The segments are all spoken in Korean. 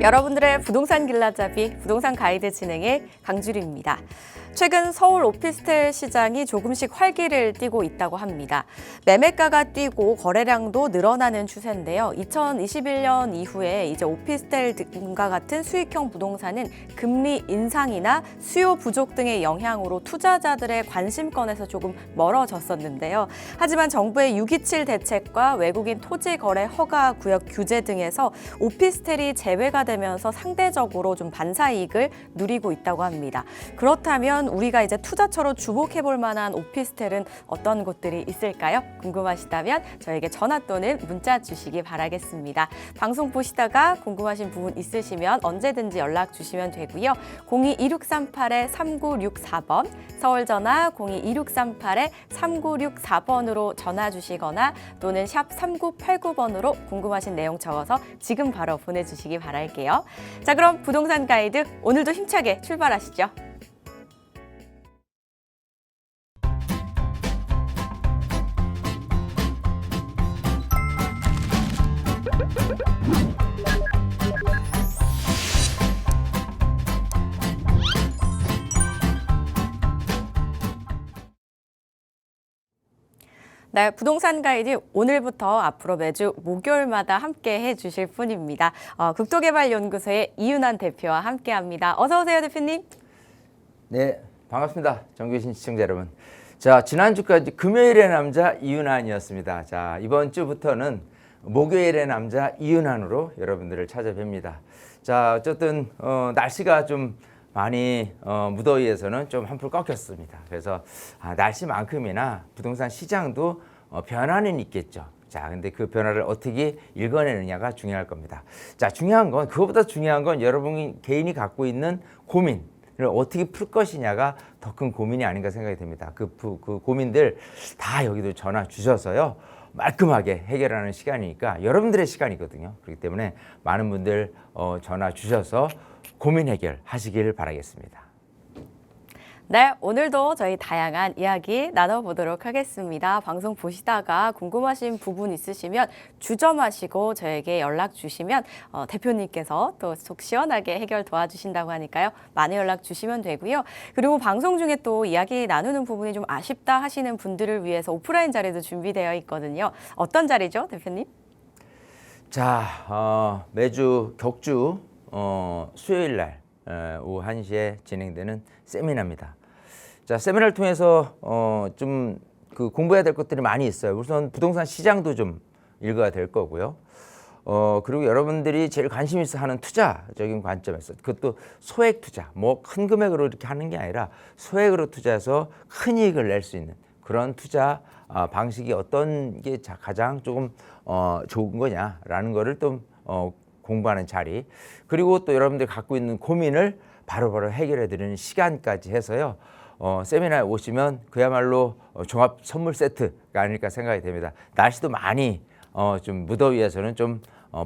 여러분들의 부동산 길라잡이 부동산 가이드 진행의 강주리입니다. 최근 서울 오피스텔 시장이 조금씩 활기를 띠고 있다고 합니다. 매매가가 뛰고 거래량도 늘어나는 추세인데요. 2021년 이후에 이제 오피스텔 등과 같은 수익형 부동산은 금리 인상이나 수요 부족 등의 영향으로 투자자들의 관심권에서 조금 멀어졌었는데요. 하지만 정부의 627 대책과 외국인 토지 거래 허가 구역 규제 등에서 오피스텔이 제외가 되면서 상대적으로 좀 반사이익을 누리고 있다고 합니다. 그렇다면 우리가 이제 투자처로 주목해 볼 만한 오피스텔은 어떤 곳들이 있을까요? 궁금하시다면 저에게 전화 또는 문자 주시기 바라겠습니다. 방송 보시다가 궁금하신 부분 있으시면 언제든지 연락 주시면 되고요. 02-2638-3964번, 서울 전화 02-2638-3964번으로 전화 주시거나 또는 샵 3989번으로 궁금하신 내용 적어서 지금 바로 보내주시기 바랄게요. 자, 그럼 부동산 가이드 오늘도 힘차게 출발하시죠. 네, 부동산 가이드 오늘부터 앞으로 매주 목요일마다 함께 해주실 분입니다. 국토개발연구소의 이윤환 대표와 함께합니다. 어서 오세요, 대표님. 네, 반갑습니다. 정규신 시청자 여러분. 자, 지난주까지 금요일의 남자 이윤환이었습니다. 자, 이번 주부터는 목요일의 남자 이윤환으로 여러분들을 찾아뵙니다. 자, 어쨌든 날씨가 좀 많이 무더위에서는 좀 한풀 꺾였습니다. 그래서 날씨만큼이나 부동산 시장도 변화는 있겠죠. 자, 근데 그 변화를 어떻게 읽어내느냐가 중요할 겁니다. 자, 중요한 건 그것보다 중요한 건 여러분이 개인이 갖고 있는 고민을 어떻게 풀 것이냐가 더 큰 고민이 아닌가 생각이 됩니다. 그 고민들 다 여기도 전화 주셔서요. 말끔하게 해결하는 시간이니까 여러분들의 시간이거든요. 그렇기 때문에 많은 분들 전화 주셔서 고민 해결하시길 바라겠습니다. 네, 오늘도 저희 다양한 이야기 나눠보도록 하겠습니다. 방송 보시다가 궁금하신 부분 있으시면 주점하시고 저에게 연락 주시면 대표님께서 또 속 시원하게 해결 도와주신다고 하니까요. 많은 연락 주시면 되고요. 그리고 방송 중에 또 이야기 나누는 부분이 좀 아쉽다 하시는 분들을 위해서 오프라인 자리도 준비되어 있거든요. 어떤 자리죠, 대표님? 자, 매주 격주 수요일 날 오후 1시에 진행되는 세미나입니다. 자, 세미나를 통해서 좀 그 공부해야 될 것들이 많이 있어요. 우선 부동산 시장도 좀 읽어야 될 거고요. 그리고 여러분들이 제일 관심 있어 하는 투자적인 관점에서 그것도 소액 투자, 뭐 큰 금액으로 이렇게 하는 게 아니라 소액으로 투자해서 큰 이익을 낼 수 있는 그런 투자 방식이 어떤 게 가장 조금 좋은 거냐라는 거를 또 공부하는 자리, 그리고 또 여러분들이 갖고 있는 고민을 바로바로 해결해 드리는 시간까지 해서요. 세미나에 오시면 그야말로 종합 선물 세트가 아닐까 생각이 됩니다. 날씨도 많이 좀 무더위에서는 좀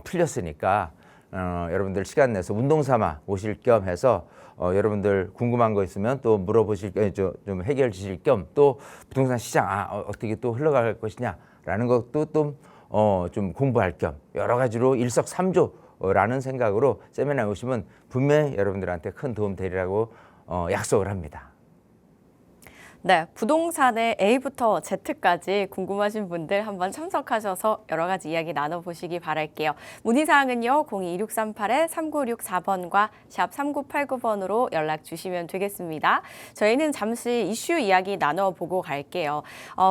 풀렸으니까 여러분들 시간 내서 운동 삼아 오실 겸 해서 여러분들 궁금한 거 있으면 또 물어보실 좀 해결 주실 겸 또 부동산 시장 어떻게 또 흘러갈 것이냐라는 것도 또 좀 공부할 겸 여러 가지로 일석삼조라는 생각으로 세미나에 오시면 분명히 여러분들한테 큰 도움 되리라고 약속을 합니다. 네, 부동산의 A부터 Z까지 궁금하신 분들 한번 참석하셔서 여러 가지 이야기 나눠보시기 바랄게요. 문의사항은요. 02-2638-3964번과 샵 3989번으로 연락 주시면 되겠습니다. 저희는 잠시 이슈 이야기 나눠보고 갈게요.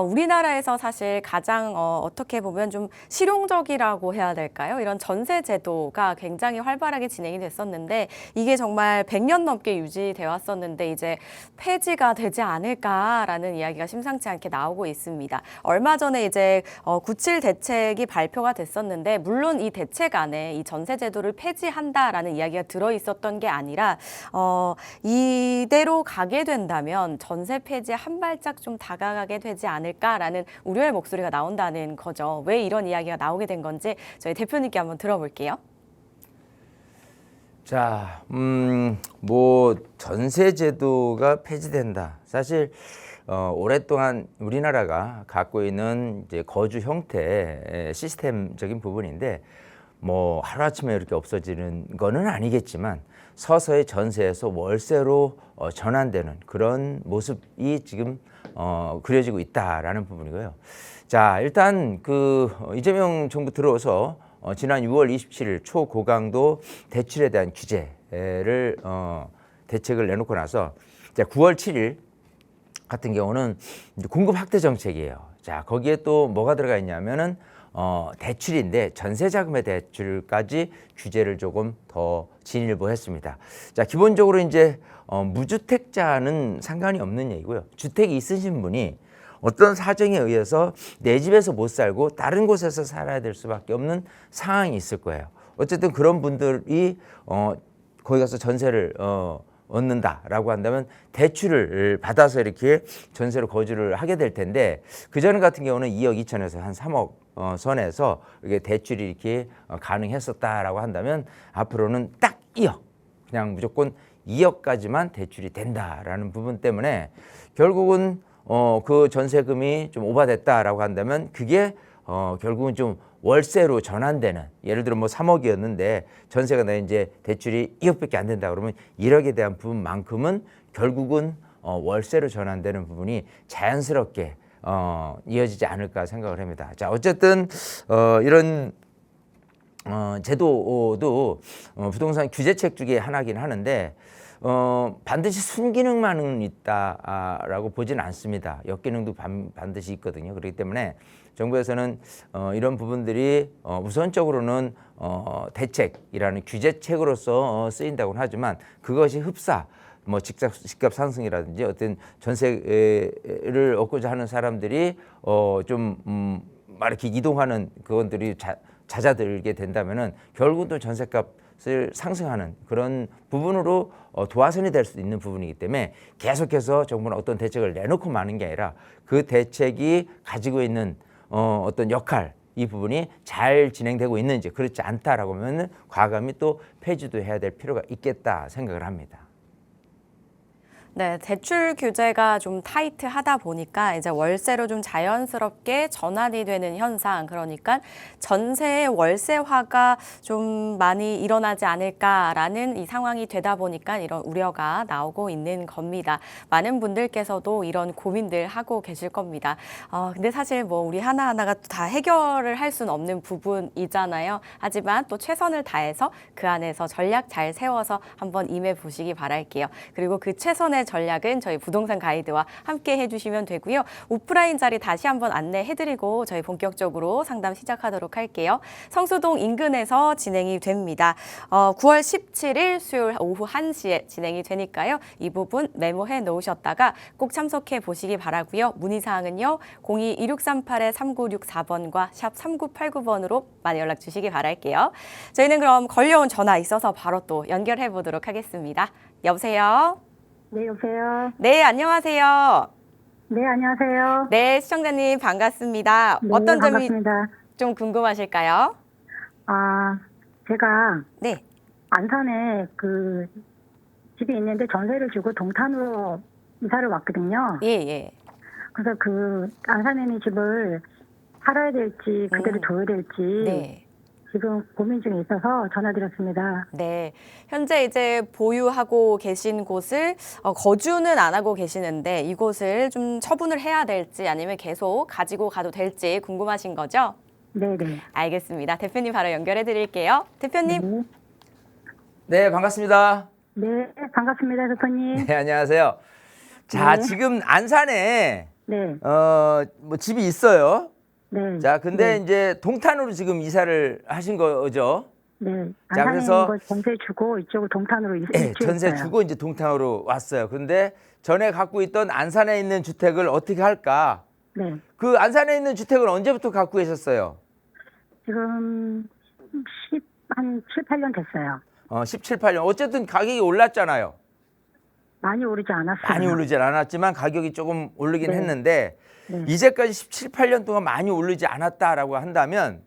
우리나라에서 사실 가장 어떻게 보면 좀 실용적이라고 해야 될까요? 이런 전세 제도가 굉장히 활발하게 진행이 됐었는데 이게 정말 100년 넘게 유지되어 왔었는데 이제 폐지가 되지 않을까 라는 이야기가 심상치 않게 나오고 있습니다. 얼마 전에 이제 97 대책이 발표가 됐었는데 물론 이 대책 안에 이 전세 제도를 폐지한다라는 이야기가 들어 있었던 게 아니라 이대로 가게 된다면 전세 폐지에 한 발짝 좀 다가가게 되지 않을까라는 우려의 목소리가 나온다는 거죠. 왜 이런 이야기가 나오게 된 건지 저희 대표님께 한번 들어볼게요. 자, 뭐 전세 제도가 폐지된다. 사실 오랫동안 우리나라가 갖고 있는 이제 거주 형태 시스템적인 부분인데 뭐 하루아침에 이렇게 없어지는 거는 아니겠지만 서서히 전세에서 월세로 전환되는 그런 모습이 지금 그려지고 있다라는 부분이고요. 자, 일단 그 이재명 정부 들어서 지난 6월 27일 초고강도 대출에 대한 규제를 대책을 내놓고 나서 이제 9월 7일 같은 경우는 이제 공급 확대 정책이에요. 자, 거기에 또 뭐가 들어가 있냐면은 대출인데 전세자금의 대출까지 규제를 조금 더 진일보했습니다. 자, 기본적으로 이제 무주택자는 상관이 없는 얘기고요. 주택이 있으신 분이 어떤 사정에 의해서 내 집에서 못 살고 다른 곳에서 살아야 될 수밖에 없는 상황이 있을 거예요. 어쨌든 그런 분들이 거기 가서 전세를 얻는다라고 한다면 대출을 받아서 이렇게 전세로 거주를 하게 될 텐데 그전 같은 경우는 2억 2천에서 한 3억 선에서 이게 대출이 이렇게 가능했었다라고 한다면 앞으로는 딱 2억 그냥 무조건 2억까지만 대출이 된다라는 부분 때문에 결국은 그 전세금이 좀 오바됐다라고 한다면 그게 결국은 좀 월세로 전환되는 예를 들어 뭐 3억이었는데 전세가 나 이제 대출이 2억밖에 안 된다 그러면 1억에 대한 부분만큼은 결국은 월세로 전환되는 부분이 자연스럽게 이어지지 않을까 생각을 합니다. 자, 어쨌든 이런 제도도 부동산 규제책 중에 하나긴 하는데 반드시 순기능만은 있다라고 보지는 않습니다. 역기능도 반드시 있거든요. 그렇기 때문에 정부에서는 이런 부분들이 우선적으로는 대책이라는 규제책으로서 쓰인다고는 하지만 그것이 흡사 뭐 집값 상승이라든지 어떤 전세를 얻고자 하는 사람들이 좀 이렇게 이동하는 그것들이 잦아들게 된다면은 결국은 또 전세값을 상승하는 그런 부분으로 도화선이 될 수 있는 부분이기 때문에 계속해서 정부는 어떤 대책을 내놓고 마는 게 아니라 그 대책이 가지고 있는 어떤 역할 이 부분이 잘 진행되고 있는지 그렇지 않다라고 하면 과감히 또 폐지도 해야 될 필요가 있겠다 생각을 합니다. 네, 대출 규제가 좀 타이트하다 보니까 이제 월세로 좀 자연스럽게 전환이 되는 현상, 그러니까 전세의 월세화가 좀 많이 일어나지 않을까라는 이 상황이 되다 보니까 이런 우려가 나오고 있는 겁니다. 많은 분들께서도 이런 고민들 하고 계실 겁니다. 근데 사실 뭐 우리 하나하나가 다 해결을 할 수는 없는 부분이잖아요. 하지만 또 최선을 다해서 그 안에서 전략 잘 세워서 한번 임해 보시기 바랄게요. 그리고 그 최선의 전략은 저희 부동산 가이드와 함께 해주시면 되고요. 오프라인 자리 다시 한번 안내해드리고 저희 본격적으로 상담 시작하도록 할게요. 성수동 인근에서 진행이 됩니다. 9월 17일 수요일 오후 1시에 진행이 되니까요. 이 부분 메모해 놓으셨다가 꼭 참석해 보시기 바라고요. 문의사항은요. 02-2638-3964번과 샵 3989번으로 많이 연락 주시기 바랄게요. 저희는 그럼 걸려온 전화 있어서 바로 또 연결해 보도록 하겠습니다. 여보세요? 네, 여보세요. 네, 안녕하세요. 네, 안녕하세요. 네, 시청자님 반갑습니다. 네, 어떤 점이 반갑습니다. 좀 궁금하실까요? 제가 네. 안산에 그 집이 있는데 전세를 주고 동탄으로 이사를 왔거든요. 예, 예. 그래서 그 안산에 있는 집을 팔아야 될지 그대로 둬야 될지 네. 지금 고민 중에 있어서 전화드렸습니다. 네. 현재 이제 보유하고 계신 곳을 거주는 안 하고 계시는데 이곳을 좀 처분을 해야 될지 아니면 계속 가지고 가도 될지 궁금하신 거죠? 네네. 알겠습니다. 대표님 바로 연결해 드릴게요. 대표님. 네. 네, 반갑습니다. 네, 반갑습니다, 대표님. 네, 안녕하세요. 자, 네. 지금 안산에 네, 뭐 집이 있어요. 네. 자, 근데 네, 이제 동탄으로 지금 이사를 하신 거죠? 네. 자, 안산에 그래서- 있는 거 전세 주고 이쪽으로 동탄으로 네, 전세 이주했어요. 주고 이제 동탄으로 왔어요. 그런데 전에 갖고 있던 안산에 있는 주택을 어떻게 할까? 네. 그 안산에 있는 주택을 언제부터 갖고 계셨어요? 지금 한 7, 8년 됐어요. 17, 8년. 어쨌든 가격이 올랐잖아요. 많이 오르지 않았어요. 많이 오르진 않았지만 가격이 조금 오르긴 네. 했는데 네. 이제까지 17, 8년 동안 많이 오르지 않았다라고 한다면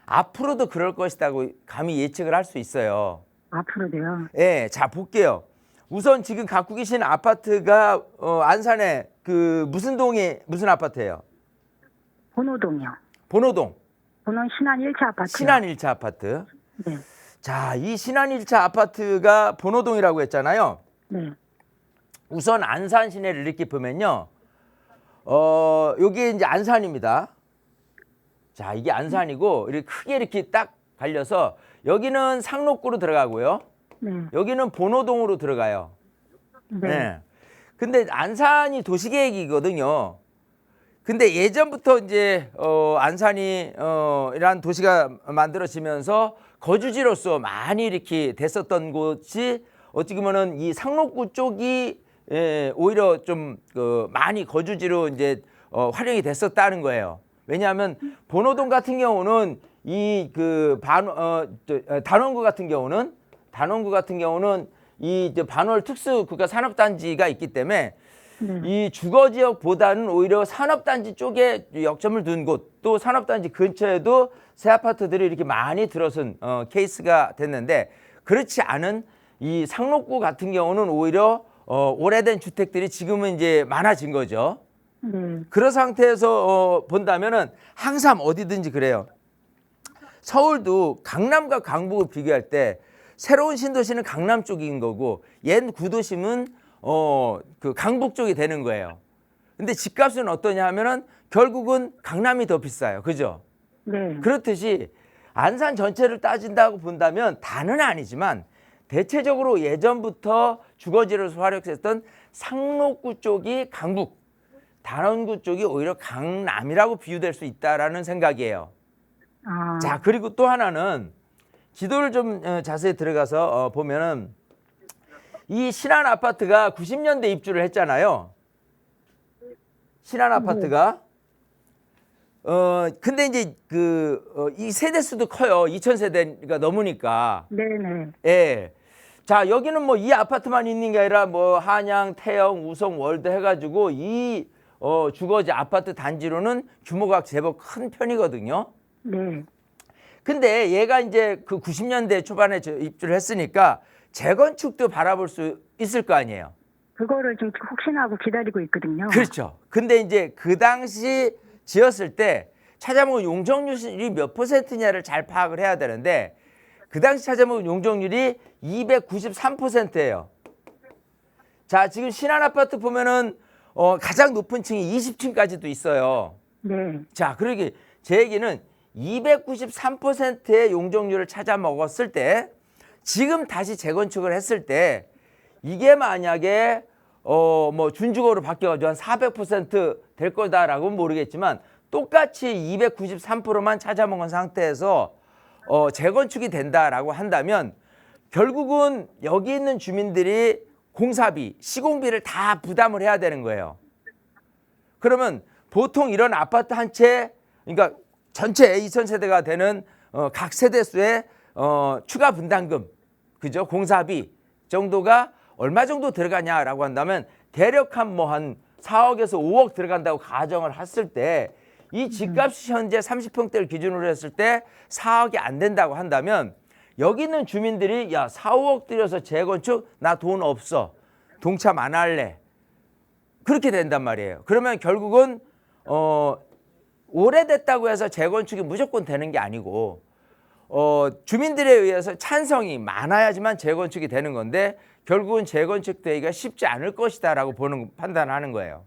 앞으로도 그럴 것이라고 감히 예측을 할 수 있어요. 앞으로도요. 예, 자 볼게요. 우선 지금 갖고 계신 아파트가 안산에 그 무슨 동에 무슨 아파트예요? 본호동이요. 본호동 본호는 신안 1차 아파트. 신안 1차 아파트. 네. 자, 이 신안 1차 아파트가 본호동이라고 했잖아요. 네. 우선 안산 시내를 이렇게 보면요. 여기 이제 안산입니다. 자, 이게 안산이고 이렇게 크게 이렇게 딱 갈려서 여기는 상록구로 들어가고요. 네. 여기는 본호동으로 들어가요. 네. 네. 근데 안산이 도시계획이거든요. 근데 예전부터 이제 안산이 이란 도시가 만들어지면서 거주지로서 많이 이렇게 됐었던 곳이 어떻게 보면은 이 상록구 쪽이 오히려 좀 많이 거주지로 이제 활용이 됐었다는 거예요. 왜냐하면 본호동 같은 경우는 이 단원구 같은 경우는 이 이제 반월 특수 국가 산업단지가 있기 때문에 네. 이 주거 지역보다는 오히려 산업단지 쪽에 역점을 둔 곳, 또 산업단지 근처에도 새 아파트들이 이렇게 많이 들어선 케이스가 됐는데, 그렇지 않은 이 상록구 같은 경우는 오히려 오래된 주택들이 지금은 이제 많아진 거죠. 그런 상태에서 본다면은 항상 어디든지 그래요. 서울도 강남과 강북을 비교할 때 새로운 신도시는 강남 쪽인 거고 옛 구도심은 그 강북 쪽이 되는 거예요. 근데 집값은 어떠냐 하면은 결국은 강남이 더 비싸요. 그죠? 네. 그렇듯이 안산 전체를 따진다고 본다면 다는 아니지만 대체적으로 예전부터 주거지로서 활용했던 상록구 쪽이 강북, 단원구 쪽이 오히려 강남이라고 비유될 수 있다라는 생각이에요. 아. 자, 그리고 또 하나는 지도를 좀 자세히 들어가서 보면은 이 신안 아파트가 90년대 입주를 했잖아요. 신안 아파트가. 근데 이제 이 세대 수도 커요. 2000세대가 넘으니까. 네네. 예. 자, 여기는 뭐 이 아파트만 있는 게 아니라 뭐 한양, 태영, 우성, 월드 해가지고 이 주거지 아파트 단지로는 규모가 제법 큰 편이거든요. 네. 근데 얘가 이제 그 90년대 초반에 입주를 했으니까 재건축도 바라볼 수 있을 거 아니에요. 그거를 지금 혹시나 하고 기다리고 있거든요. 그렇죠. 근데 이제 그 당시 지었을 때 찾아보면 용적률이 몇 %냐를 잘 파악을 해야 되는데 그 당시 찾아보면 용적률이 293%예요. 자, 지금 신안 아파트 보면은 가장 높은 층이 20층까지도 있어요. 네. 자, 그러기 제 얘기는 293%의 용적률을 찾아 먹었을 때 지금 다시 재건축을 했을 때 이게 만약에 뭐 준주거로 바뀌어가지고 한 400%될 거다라고는 모르겠지만 똑같이 293%만 찾아 먹은 상태에서 재건축이 된다라고 한다면 결국은 여기 있는 주민들이 공사비, 시공비를 다 부담을 해야 되는 거예요. 그러면 보통 이런 아파트 한 채, 그러니까 전체 2000세대가 되는 각 세대수의 추가 분담금, 그죠? 공사비 정도가 얼마 정도 들어가냐라고 한다면 대략 한 4억에서 5억 들어간다고 가정을 했을 때 이 집값이 현재 30평대를 기준으로 했을 때 4억이 안 된다고 한다면 여기 있는 주민들이 야 4, 5억 들여서 재건축 나 돈 없어. 동참 안 할래. 그렇게 된단 말이에요. 그러면 결국은 오래됐다고 해서 재건축이 무조건 되는 게 아니고 주민들에 의해서 찬성이 많아야지만 재건축이 되는 건데 결국은 재건축되기가 쉽지 않을 것이다라고 판단하는 거예요.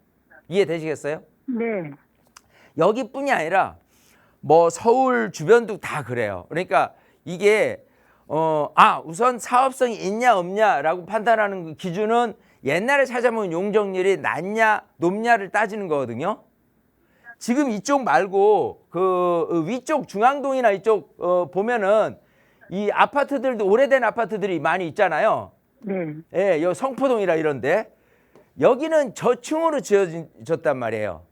이해되시겠어요? 네. 여기뿐이 아니라 뭐 서울 주변도 다 그래요. 그러니까 이게 우선 사업성이 있냐 없냐라고 판단하는 그 기준은 옛날에 찾아보면 용적률이 낮냐 높냐를 따지는 거거든요. 지금 이쪽 말고 그 위쪽 중앙동이나 이쪽 보면은 이 아파트들도 오래된 아파트들이 많이 있잖아요. 네. 예, 여 성포동이라 이런데 여기는 저층으로 지어졌단 말이에요.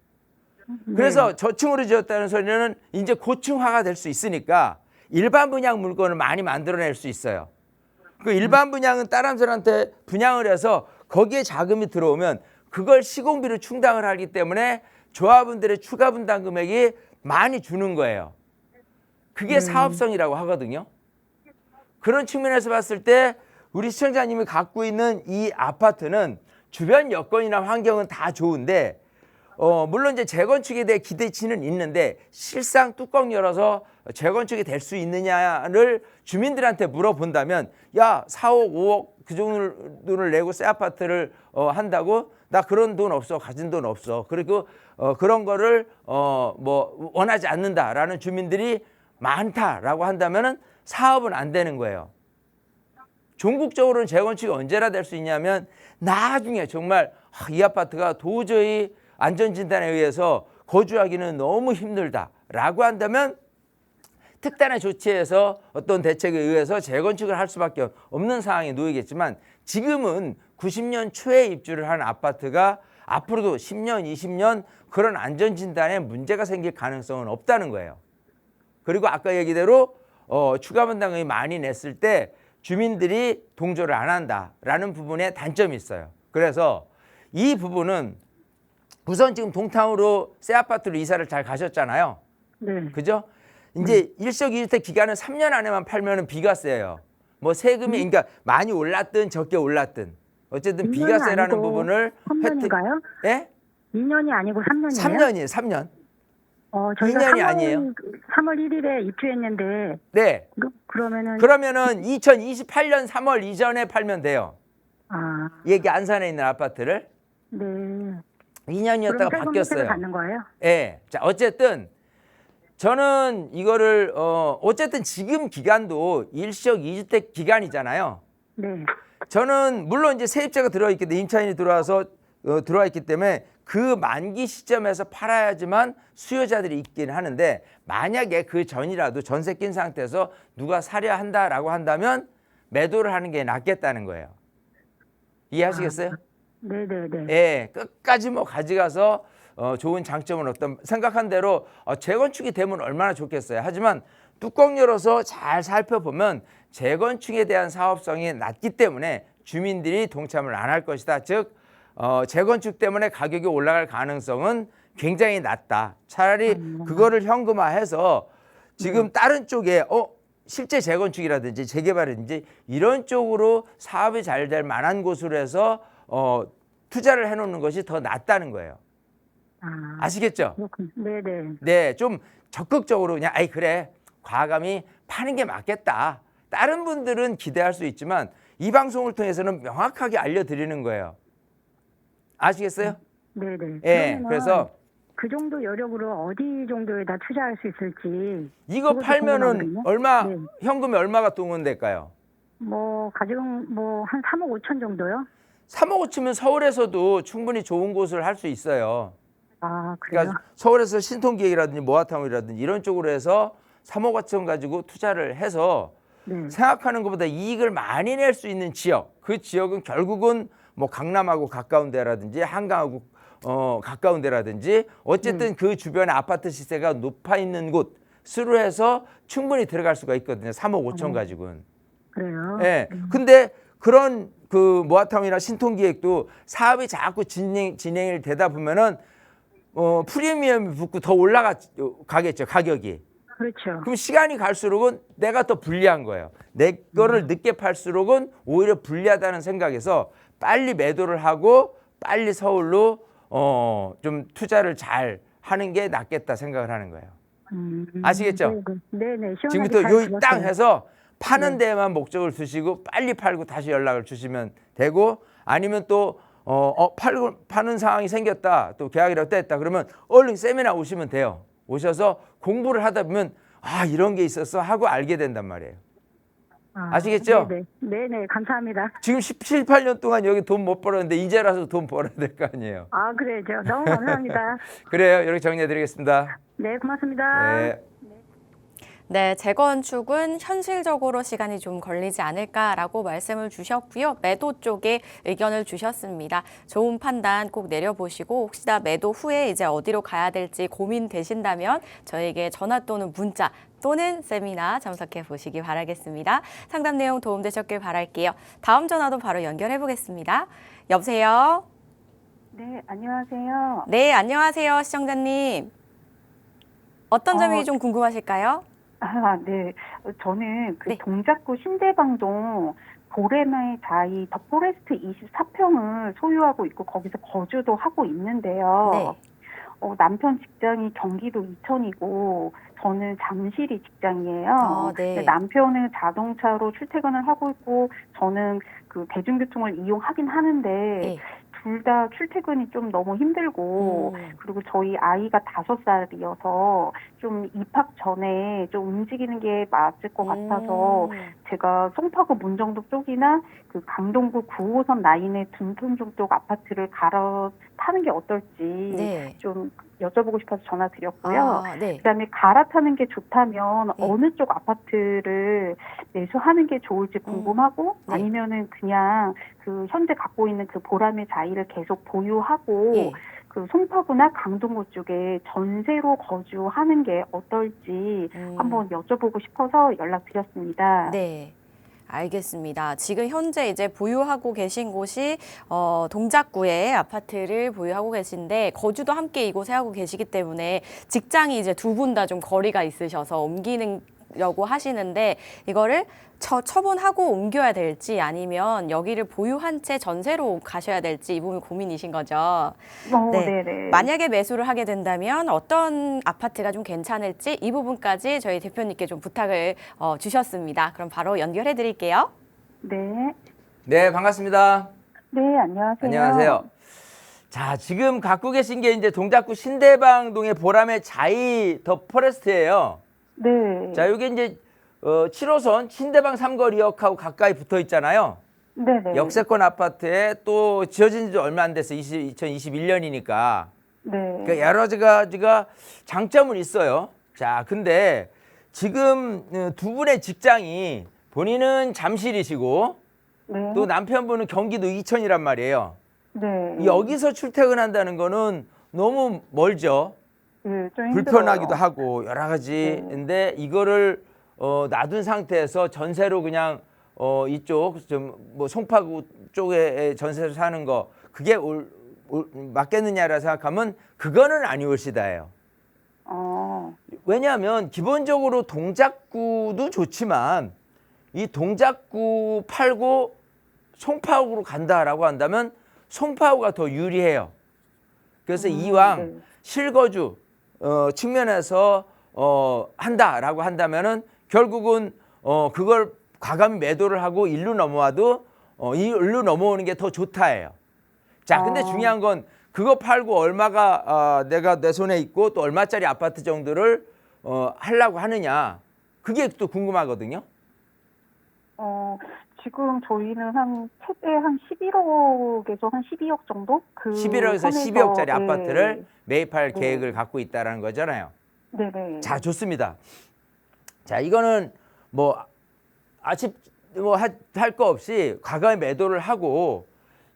그래서 저층으로 지었다는 소리는 이제 고층화가 될 수 있으니까 일반 분양 물건을 많이 만들어낼 수 있어요. 그 일반 분양은 다른 사람한테 분양을 해서 거기에 자금이 들어오면 그걸 시공비로 충당을 하기 때문에 조합원들의 추가 분담 금액이 많이 주는 거예요. 그게 사업성이라고 하거든요. 그런 측면에서 봤을 때 우리 시청자님이 갖고 있는 이 아파트는 주변 여건이나 환경은 다 좋은데 물론 이제 재건축에 대해 기대치는 있는데 실상 뚜껑 열어서 재건축이 될 수 있느냐를 주민들한테 물어본다면 야 4억 5억 그 정도 돈을 내고 새 아파트를 한다고? 나 그런 돈 없어. 가진 돈 없어. 그리고 그런 거를 뭐 원하지 않는다라는 주민들이 많다라고 한다면은 사업은 안 되는 거예요. 종국적으로는 재건축이 언제나 될 수 있냐면 나중에 정말 이 아파트가 도저히 안전진단에 의해서 거주하기는 너무 힘들다라고 한다면 특단의 조치에서 어떤 대책에 의해서 재건축을 할 수밖에 없는 상황에 놓이겠지만 지금은 90년 초에 입주를 한 아파트가 앞으로도 10년, 20년 그런 안전진단에 문제가 생길 가능성은 없다는 거예요. 그리고 아까 얘기대로 추가 분담금이 많이 냈을 때 주민들이 동조를 안 한다라는 부분에 단점이 있어요. 그래서 이 부분은 우선 지금 동탄으로 새 아파트로 이사를 잘 가셨잖아요. 네. 그죠? 이제 일석이주택 기간은 3년 안에만 팔면은 비과세예요. 뭐 세금이 그러니까 많이 올랐든 적게 올랐든 어쨌든 2년이 비과세라는 아니고 부분을 3년인가요? 예? 2년이 아니고 3년이에요? 3년이에요. 3년. 저희가 2년이 아니에요. 3월 1일에 입주했는데 네. 그러면은 그러면은 2028년 3월 이전에 팔면 돼요. 아, 여기 안산에 있는 아파트를 네. 2년이었다가 그럼 바뀌었어요. 받는 거예요? 예. 자, 어쨌든 저는 이거를 어쨌든 지금 기간도 일시적 2주택 기간이잖아요. 네. 저는 물론 이제 세입자가 들어있기 때문에 임차인이 들어와서 들어와 있기 때문에 그 만기 시점에서 팔아야지만 수요자들이 있긴 하는데 만약에 그 전이라도 전세 낀 상태에서 누가 사려 한다라고 한다면 매도를 하는 게 낫겠다는 거예요. 이해하시겠어요? 네네네. 예, 끝까지 뭐 가져가서 좋은 장점은 어떤 생각한 대로 재건축이 되면 얼마나 좋겠어요. 하지만 뚜껑 열어서 잘 살펴보면 재건축에 대한 사업성이 낮기 때문에 주민들이 동참을 안 할 것이다. 즉 재건축 때문에 가격이 올라갈 가능성은 굉장히 낮다. 차라리 그거를 현금화해서 지금 다른 쪽에 실제 재건축이라든지 재개발이든지 이런 쪽으로 사업이 잘 될 만한 곳으로 해서 투자를 해놓는 것이 더 낫다는 거예요. 아시겠죠? 그렇군요. 네네. 네, 좀 적극적으로 그냥 아이 그래 과감히 파는 게 맞겠다. 다른 분들은 기대할 수 있지만 이 방송을 통해서는 명확하게 알려드리는 거예요. 아시겠어요? 네네. 예, 그러면은 그래서 그 정도 여력으로 어디 정도에다 투자할 수 있을지 이거 그것도 팔면은 궁금하거든요. 네. 현금이 얼마가 동원될까요? 가정 한 3억 5천 정도요? 3억 5천이면 서울에서도 충분히 좋은 곳을 할 수 있어요. 아, 그래요? 그러니까 서울에서 신통기획이라든지 모아타운이라든지 이런 쪽으로 해서 3억 5천 가지고 투자를 해서 네. 생각하는 것보다 이익을 많이 낼 수 있는 지역, 그 지역은 결국은 뭐 강남하고 가까운 데라든지 한강하고 가까운 데라든지 어쨌든 그 주변에 아파트 시세가 높아 있는 곳으로 해서 충분히 들어갈 수가 있거든요. 3억 5천 가지고는. 그래요? 예. 근데 그런 그 모아타운이나 신통기획도 사업이 자꾸 진행이 되다 보면은 프리미엄이 붙고 더 올라가겠죠, 가격이. 그렇죠. 그럼 시간이 갈수록은 내가 더 불리한 거예요. 내 거를 늦게 팔수록은 오히려 불리하다는 생각에서 빨리 매도를 하고 빨리 서울로 좀 투자를 잘 하는 게 낫겠다 생각을 하는 거예요. 아시겠죠? 네네. 지금부터 요 땅 해서 파는 네. 데만 목적을 두시고 빨리 팔고 다시 연락을 주시면 되고 아니면 또 파는 상황이 생겼다. 또 계약이라도 뗐다. 그러면 얼른 세미나 오시면 돼요. 오셔서 공부를 하다 보면 이런 게 있었어 하고 알게 된단 말이에요. 아시겠죠? 네네. 감사합니다. 지금 17, 18년 동안 여기 돈 못 벌었는데 이제라도 돈 벌어야 될 거 아니에요. 그래요. 너무 감사합니다. 그래요. 이렇게 정리해드리겠습니다. 네, 고맙습니다. 네. 네, 재건축은 현실적으로 시간이 좀 걸리지 않을까라고 말씀을 주셨고요. 매도 쪽에 의견을 주셨습니다. 좋은 판단 꼭 내려보시고 혹시나 매도 후에 이제 어디로 가야 될지 고민되신다면 저에게 전화 또는 문자 또는 세미나 참석해 보시기 바라겠습니다. 상담 내용 도움되셨길 바랄게요. 다음 전화도 바로 연결해 보겠습니다. 여보세요? 네, 안녕하세요. 네, 안녕하세요. 시청자님. 어떤 점이 좀 궁금하실까요? 네. 저는 네. 동작구 신대방동 고래마의 자이 더 포레스트 24평을 소유하고 있고 거기서 거주도 하고 있는데요. 네. 남편 직장이 경기도 이천이고 저는 잠실이 직장이에요. 아, 네. 근데 남편은 자동차로 출퇴근을 하고 있고 저는 그 대중교통을 이용하긴 하는데 네. 둘 다 출퇴근이 좀 너무 힘들고 그리고 저희 아이가 5살이어서 좀 입학 전에 좀 움직이는 게 맞을 것 같아서 제가 송파구 문정동 쪽이나 그 강동구 9호선 라인의 둔촌중 쪽 아파트를 갈아타는 게 어떨지 네. 좀 여쭤보고 싶어서 전화드렸고요. 아, 네. 그다음에 갈아타는 게 좋다면 네. 어느 쪽 아파트를 매수하는 게 좋을지 궁금하고 네. 아니면은 그냥 그 현재 갖고 있는 그 보람의 자이를 계속 보유하고 예. 그 송파구나 강동구 쪽에 전세로 거주하는 게 어떨지 한번 여쭤보고 싶어서 연락드렸습니다. 네. 알겠습니다. 지금 현재 이제 보유하고 계신 곳이 동작구에 아파트를 보유하고 계신데 거주도 함께 이곳에 하고 계시기 때문에 직장이 이제 두 분 다 좀 거리가 있으셔서 옮기려고 하시는데 이거를 처분하고 옮겨야 될지 아니면 여기를 보유한 채 전세로 가셔야 될지 이 부분이 고민이신 거죠. 네. 네네. 만약에 매수를 하게 된다면 어떤 아파트가 좀 괜찮을지 이 부분까지 저희 대표님께 좀 부탁을 주셨습니다. 그럼 바로 연결해 드릴게요. 네. 네, 반갑습니다. 네, 안녕하세요. 안녕하세요. 자, 지금 갖고 계신 게 이제 동작구 신대방동의 보람의 자이 더 포레스트예요. 네. 자, 이게 이제 7호선 신대방 삼거리역하고 가까이 붙어 있잖아요. 네네. 역세권 아파트에 또 지어진 지 얼마 안 됐어요. 2021년이니까. 네. 그러니까 여러 가지가 장점은 있어요. 자, 근데 지금 두 분의 직장이 본인은 잠실이시고 네. 또 남편분은 경기도 이천이란 말이에요. 네. 여기서 출퇴근한다는 거는 너무 멀죠. 네, 좀 불편하기도 힘들어요. 하고 여러 가지인데 이거를 놔둔 상태에서 전세로 그냥 이쪽 좀 뭐 송파구 쪽에 전세로 사는 거 그게 맞겠느냐라 생각하면 그거는 아니올시다예요. 왜냐하면 기본적으로 동작구도 좋지만 이 동작구 팔고 송파구로 간다라고 한다면 송파구가 더 유리해요. 그래서 이왕 네. 실거주 측면에서 한다라고 한다면은 결국은 그걸 과감히 매도를 하고 일로 넘어와도 일로 넘어오는 게 더 좋다예요. 자, 근데 중요한 건 그거 팔고 얼마가 내가 내 손에 있고 또 얼마짜리 아파트 정도를 하려고 하느냐 그게 또 궁금하거든요. 지금 저희는 최대 한 11억에서 한 12억 정도? 11억에서 선에서, 12억짜리 아파트를 매입할 네. 계획을 갖고 있다라는 거잖아요. 네네. 자, 좋습니다. 자, 이거는 뭐 아쉽 할 거 없이 과감히 매도를 하고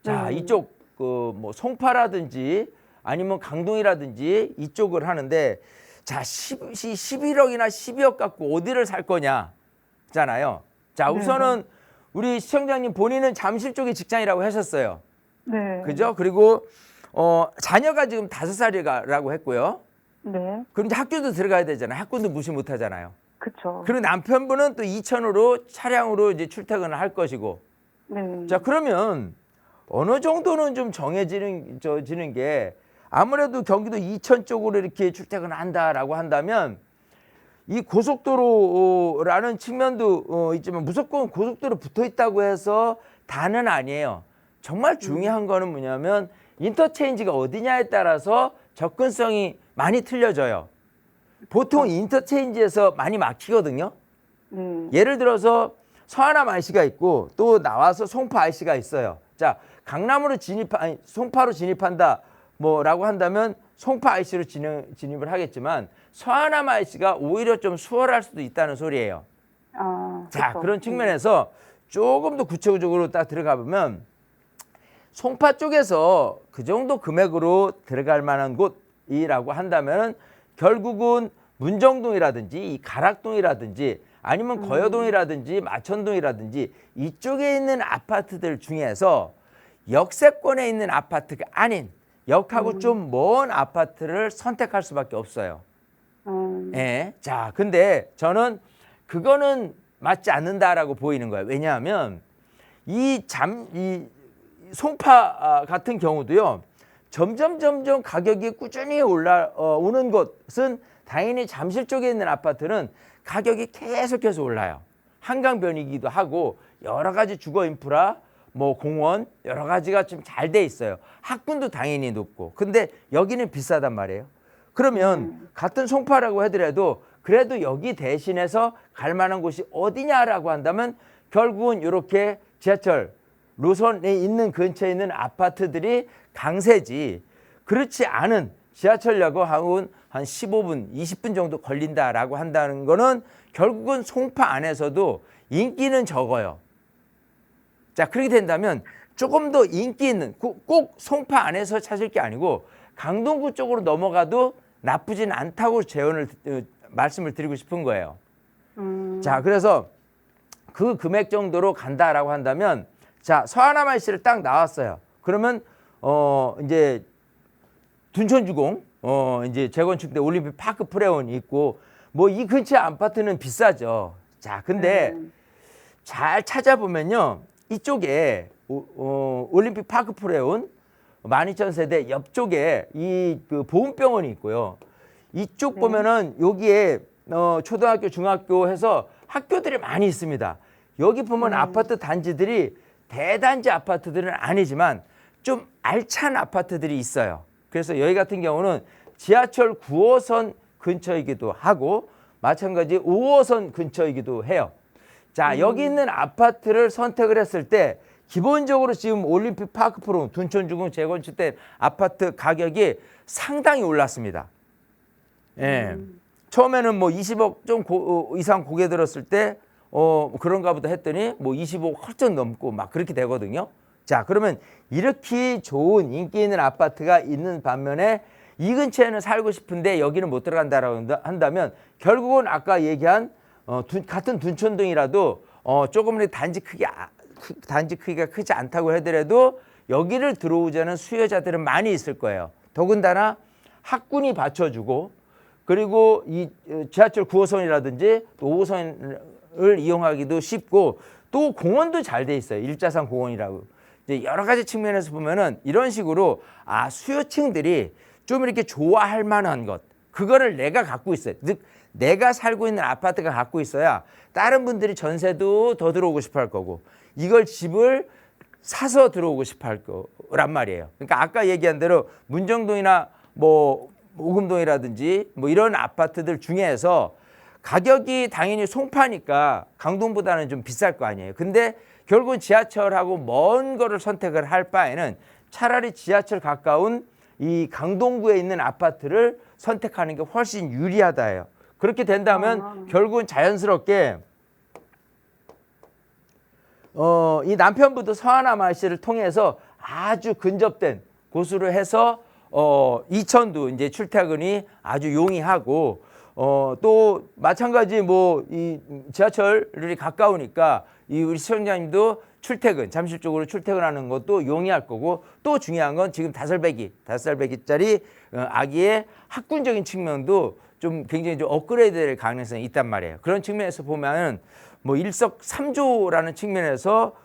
자, 이쪽 뭐 송파라든지 아니면 강동이라든지 이쪽을 하는데 자, 11억이나 12억 갖고 어디를 살 거냐잖아요. 자, 우선은 우리 시청자님 본인은 잠실 쪽에 직장이라고 하셨어요. 네. 그죠? 그리고 자녀가 지금 5살이라고 했고요. 네. 그럼 이제 학교도 들어가야 되잖아요. 학군도 무시 못 하잖아요. 그쵸. 그리고 남편분은 또 이천으로 차량으로 이제 출퇴근을 할 것이고. 네. 자, 그러면 어느 정도는 좀 정해지는 게 아무래도 경기도 이천 쪽으로 이렇게 출퇴근을 한다라고 한다면 이 고속도로라는 측면도 있지만 무조건 고속도로 붙어 있다고 해서 다는 아니에요. 정말 중요한 거는 뭐냐면 인터체인지가 어디냐에 따라서 접근성이 많이 틀려져요. 보통 인터체인지에서 많이 막히거든요. 예를 들어서 서하남 IC가 있고 또 나와서 송파 IC가 있어요. 자, 강남으로 송파로 진입한다 뭐라고 한다면 송파 IC로 진입을 하겠지만 서하남 IC가 오히려 좀 수월할 수도 있다는 소리예요. 자, 그쵸. 그런 측면에서 조금 더 구체적으로 딱 들어가 보면 송파 쪽에서 그 정도 금액으로 들어갈 만한 곳이라고 한다면 결국은 문정동이라든지 이 가락동이라든지 아니면 거여동이라든지 마천동이라든지 이쪽에 있는 아파트들 중에서 역세권에 있는 아파트가 아닌 역하고 좀 먼 아파트를 선택할 수밖에 없어요. 예. 자, 근데 저는 그거는 맞지 않는다라고 보이는 거예요. 왜냐하면 이 송파 같은 경우도요. 점점 가격이 꾸준히 올라오는 곳은 당연히 잠실 쪽에 있는 아파트는 가격이 계속해서 올라요. 한강변이기도 하고 여러 가지 주거 인프라, 뭐 공원 여러 가지가 좀 잘 돼 있어요. 학군도 당연히 높고. 근데 여기는 비싸단 말이에요. 그러면 같은 송파라고 하더라도 그래도 여기 대신해서 갈 만한 곳이 어디냐라고 한다면 결국은 이렇게 지하철 노선에 있는 근처에 있는 아파트들이 강세지, 그렇지 않은 지하철역하고는 한 15분, 20분 정도 걸린다라고 한다는 거는 결국은 송파 안에서도 인기는 적어요. 자, 그렇게 된다면 조금 더 인기 있는, 꼭 송파 안에서 찾을 게 아니고 강동구 쪽으로 넘어가도 나쁘진 않다고 말씀을 드리고 싶은 거예요. 자, 그래서 그 금액 정도로 간다라고 한다면, 자, 서하나마이시를 딱 나왔어요. 그러면 이제 둔촌주공 이제 재건축 때 올림픽 파크 프레온이 있고, 뭐 이 근처 아파트는 비싸죠. 자, 근데 잘 찾아보면요, 이쪽에 올림픽 파크 프레온 12,000세대 옆쪽에 이 그 보훈병원이 있고요. 이쪽 보면은 여기에 초등학교, 중학교 해서 학교들이 많이 있습니다. 여기 보면 아파트 단지들이 대단지 아파트들은 아니지만 좀 알찬 아파트들이 있어요. 그래서 여기 같은 경우는 지하철 9호선 근처이기도 하고 마찬가지 5호선 근처이기도 해요. 자, 여기 있는 아파트를 선택을 했을 때 기본적으로 지금 올림픽 파크 프로 둔촌주공 재건축 때 아파트 가격이 상당히 올랐습니다. 예. 처음에는 뭐 20억 좀 이상 고개 들었을 때 그런가 보다 했더니 뭐 25억 훌쩍 넘고 막 그렇게 되거든요. 자, 그러면 이렇게 좋은 인기 있는 아파트가 있는 반면에 이 근처에는 살고 싶은데 여기는 못 들어간다라고 한다면 결국은 아까 얘기한 같은 둔촌동이라도 조금 단지 크기가 크지 않다고 하더라도 여기를 들어오자는 수요자들은 많이 있을 거예요. 더군다나 학군이 받쳐주고, 그리고 이 지하철 9호선이라든지 또 5호선을 이용하기도 쉽고, 또 공원도 잘 돼 있어요. 일자산 공원이라고. 이제 여러 가지 측면에서 보면은 이런 식으로 수요층들이 좀 이렇게 좋아할 만한 것, 그거를 내가 갖고 있어요. 즉 내가 살고 있는 아파트가 갖고 있어야 다른 분들이 전세도 더 들어오고 싶어 할 거고, 이걸 집을 사서 들어오고 싶어 할 거란 말이에요. 그러니까 아까 얘기한 대로 문정동이나 뭐 오금동이라든지 뭐 이런 아파트들 중에서 가격이 당연히 송파니까 강동보다는 좀 비쌀 거 아니에요. 근데 결국은 지하철하고 먼 거를 선택을 할 바에는 차라리 지하철 가까운 이 강동구에 있는 아파트를 선택하는 게 훨씬 유리하다예요. 그렇게 된다면 결국은 자연스럽게 이 남편부도 서하나마을시를 통해서 아주 근접된 곳으로 해서 이천도 이제 출퇴근이 아주 용이하고, 또 마찬가지 뭐 이 지하철이 가까우니까 이 우리 시청자님도 출퇴근, 잠실 쪽으로 출퇴근하는 것도 용이할 거고, 또 중요한 건 지금 5살배기짜리 아기의 학군적인 측면도 좀 굉장히 좀 업그레이드 될 가능성이 있단 말이에요. 그런 측면에서 보면 뭐 일석삼조라는 측면에서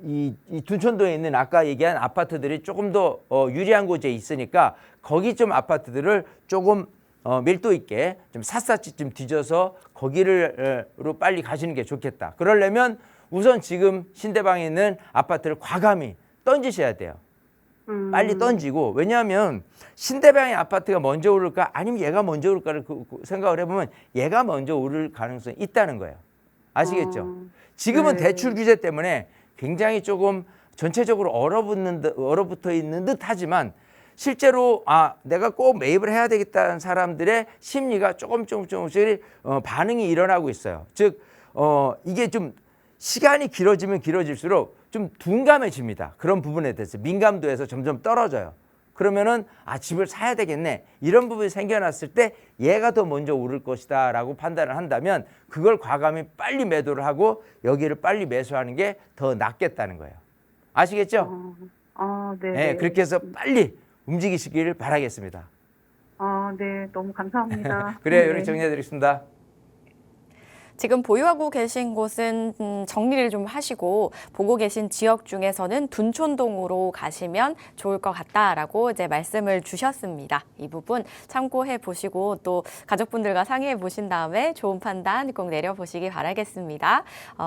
이 둔촌동에 있는 아까 얘기한 아파트들이 조금 더 유리한 곳에 있으니까 거기 좀 아파트들을 조금 밀도 있게 좀 샅샅이 좀 뒤져서 거기로 빨리 가시는 게 좋겠다. 그러려면 우선 지금 신대방에 있는 아파트를 과감히 던지셔야 돼요. 빨리 던지고, 왜냐하면 신대방의 아파트가 먼저 오를까 아니면 얘가 먼저 오를까를 생각을 해보면 얘가 먼저 오를 가능성이 있다는 거예요. 아시겠죠? 지금은 네. 대출 규제 때문에 굉장히 조금 전체적으로 얼어붙어 있는 듯 하지만 실제로 내가 꼭 매입을 해야 되겠다는 사람들의 심리가 조금씩 반응이 일어나고 있어요. 즉 이게 좀 시간이 길어지면 길어질수록 좀 둔감해집니다. 그런 부분에 대해서 민감도에서 점점 떨어져요. 그러면은 집을 사야 되겠네, 이런 부분이 생겨났을 때 얘가 더 먼저 오를 것이다 라고 판단을 한다면 그걸 과감히 빨리 매도를 하고 여기를 빨리 매수하는 게 더 낫겠다는 거예요. 아시겠죠? 네. 네, 그렇게 해서 빨리 움직이시길 바라겠습니다. 네, 너무 감사합니다. 그래요. 네. 이렇게 정리해드리겠습니다. 지금 보유하고 계신 곳은 정리를 좀 하시고 보고 계신 지역 중에서는 둔촌동으로 가시면 좋을 것 같다라고 이제 말씀을 주셨습니다. 이 부분 참고해 보시고 또 가족분들과 상의해 보신 다음에 좋은 판단 꼭 내려보시기 바라겠습니다.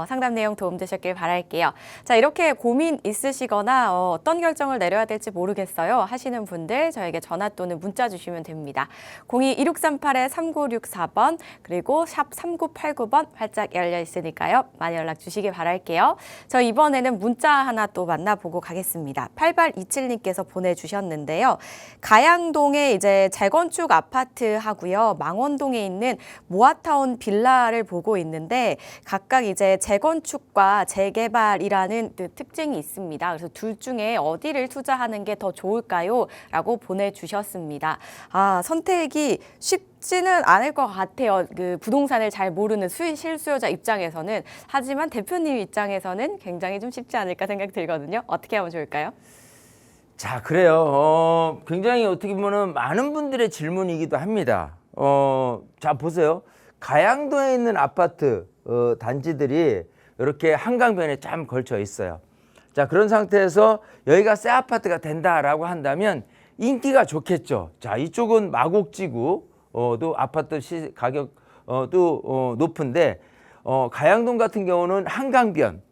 상담 내용 도움되셨길 바랄게요. 자, 이렇게 고민 있으시거나 어떤 결정을 내려야 될지 모르겠어요 하시는 분들 저에게 전화 또는 문자 주시면 됩니다. 02-1638-3964번 그리고 샵 3989번 활짝 열려 있으니까요. 많이 연락 주시기 바랄게요. 저 이번에는 문자 하나 또 만나보고 가겠습니다. 8827님께서 보내주셨는데요. 가양동에 이제 재건축 아파트 하고요. 망원동에 있는 모아타운 빌라를 보고 있는데 각각 이제 재건축과 재개발이라는 특징이 있습니다. 그래서 둘 중에 어디를 투자하는 게 더 좋을까요? 라고 보내주셨습니다. 선택이 쉽지는 않을 것 같아요. 그 부동산을 잘 모르는 실수요자 입장에서는. 하지만 대표님 입장에서는 굉장히 좀 쉽지 않을까 생각 들거든요. 어떻게 하면 좋을까요? 자, 그래요. 굉장히 어떻게 보면 많은 분들의 질문이기도 합니다. 자, 보세요. 가양동에 있는 아파트 단지들이 이렇게 한강변에 쫙 걸쳐 있어요. 자, 그런 상태에서 여기가 새 아파트가 된다라고 한다면 인기가 좋겠죠. 자, 이쪽은 마곡지구 또 아파트 가격도 높은데 가양동 같은 경우는 한강변